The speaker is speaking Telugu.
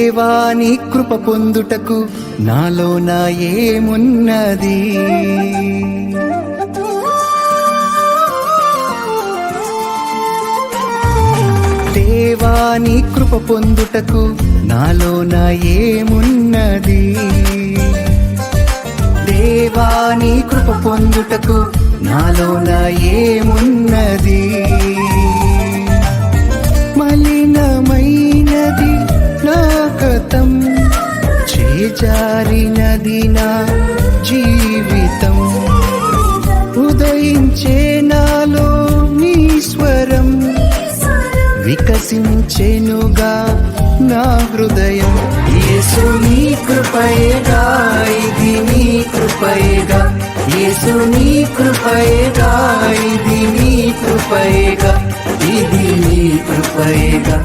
దేవాని కృప పొందుటకు నాలోన ఏమున్నది? దేవాని కృప పొందుటకు నాలోన ఏమున్నది? దేవాని కృప పొందుటకు నాలోన ఏమున్నది? మలినమైనది నా గతం, చేజారినది నా జీవితం. ఉదయించే నాలో నీ స్వరం, వికసించెనుగా నా హృదయం. యేసు నీ కృపయేగా, ఇది నీ కృపయేగా. యేసు నీ కృపయేగా, ఇది నీ కృపయేగా. ఇది నీ కృపయేగా.